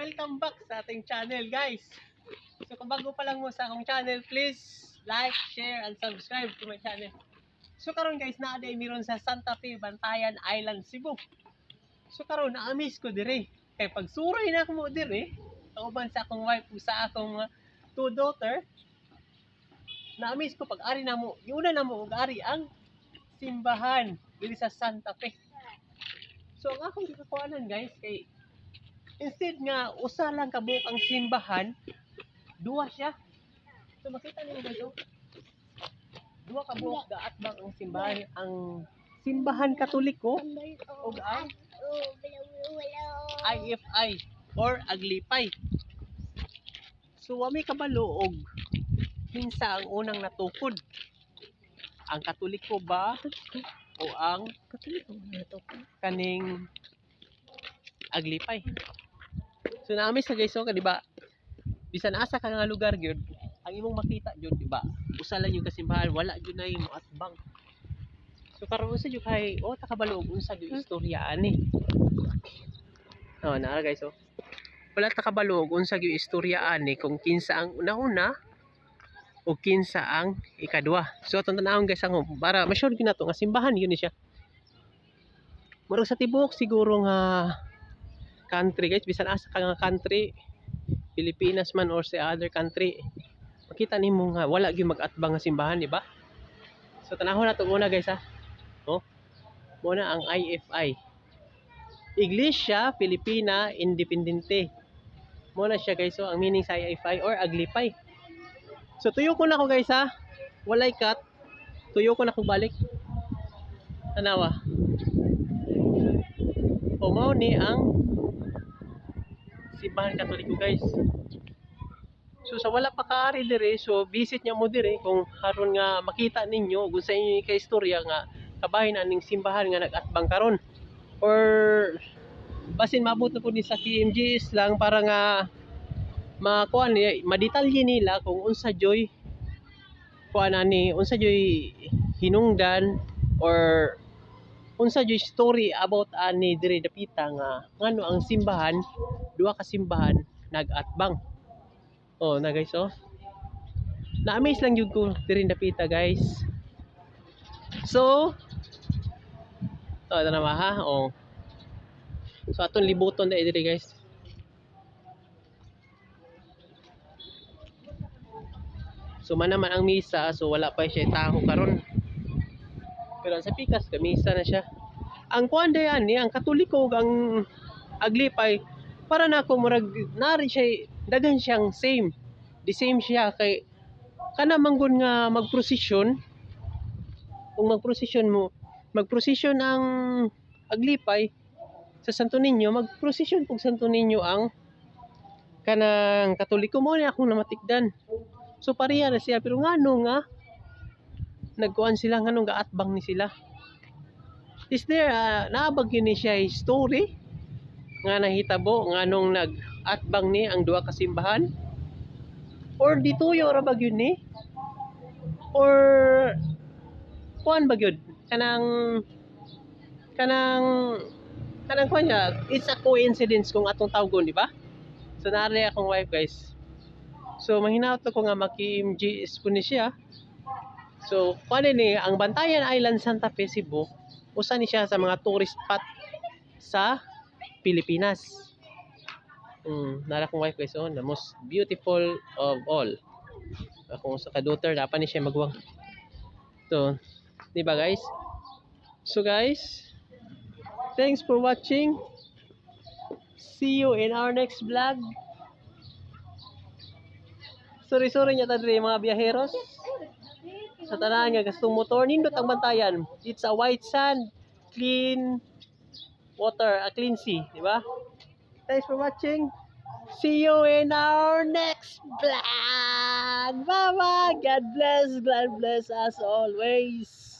welcome back sa ating channel, guys. So kung bago pa lang mo sa akong channel, please like, share, and subscribe to my channel. So karon guys, naaday miron sa Santa Fe, Bantayan Island, Cebu. So karon na-amaze ko dire. Kay pagsuroy na ako mo dire, kauban sa akong wife ug sa akong two daughter, na-amaze ko pag ari na mo, yuna na mo ug ari ang simbahan diri sa Santa Fe. So ang akong gikakuanan guys, kay instead nga usa lang ka buok ang simbahan, duwa siya. So makita niyo guys, oh. Duwa ka buok gaatbang ang simbahan, ang simbahan Katoliko ug ang IFI or Aglipay. So wami kabalo og kinsa ang unang natukod, ang Katoliko ba o ang kaning Aglipay? So na-amaze na guys, so di ba? Bisan asa ka nga lugar gyud, ang imong makita gyud, di ba? Usa lang yung kasimbahan, wala gyud na yung atbang. So karon sa jud kay takabalo og unsa gyud istorya ani. Oh, naa guys, oh. Wala takabalo og unsa gyud istorya ani kung kinsa ang una-una o kinsa ang ikadua. So atong tanawon guys, ang para ma-sure gyud nato nga simbahan yun ni siya. Murag sa tibuok siguro nga country guys, bisan asa ka nga country, Pilipinas man or sa other country, makita nimo nga wala gyud mag-atbang nga simbahan, di ba? So tanahon nato muna guys, ha. Oh. Muna ang IFI. Iglesia Filipina Independente. Muna siya guys, so ang meaning sa IFI or Aglipay. So tuyo ko na ko guys, ha. Walay cut. Tuyo ko na ko balik. Tanawa. O mao ni ang simbahan Katoliko guys. So sa wala pa kaari dire, so visit niya mo dire kung haron nga makita ninyo kung sa inyo kay istorya nga kabahin aning simbahan nga nag-atbang karon, or basin mabot na po ni sa KMGS lang para nga makuan ni madetalye nila kung unsa joy kuan ani, unsa joy hinungdan or unsa joy story about ani dire dapita nga ngano ang simbahan, duha ka simbahan nag-atbang. Oh na guys, oh. Na-amaze lang jud ko dire dapita guys. So ito na ha, oh. So aton libuton dai dire guys. So man naman ang misa, so wala pa siya taho karon. Pero sa pikas kamisa na siya. Ang kuan dayan ni ang Katoliko ug ang Aglipay, para na ako murag nari siya, daghan siyang same. The same siya kay kana manggon nga magprosesyon. Kung magprosesyon mo, magprosesyon ang Aglipay sa Santo Niño, magprosesyon pug Santo Niño ang kanang Katoliko. Mo ni akong namatikdan. So pareha na siya, pero ngano nga nagkuan sila, nganong gaatbang ni sila. Is there naabag yun ni siya story nga nahitabo nganong nag-atbang ni ang duha ka simbahan, or dituyo ra ba gyud ni, or kuan ba gyud kanang kuan niya, it's a coincidence kung atong tawgon, di ba? So naari akong wife guys, so mahinaot ko nga maki-MGS ko ni siya. So kuan ni ang Bantayan Island, Santa Fe, Cebu, usa ni siya sa mga tourist spot sa Pilipinas. Nara kong wife guys, oh, the most beautiful of all. Akong sa ka-daughter, dapat ni siya magwang. So, di ba guys? So guys, thanks for watching. See you in our next vlog. Sorry niya tadre mga biyaheros. Sa tanan nga gastong motor, nindot ang Bantayan. It's a white sand, clean water, a clean sea, di ba? Thanks for watching. See you in our next vlog. Bye bye. God bless as always.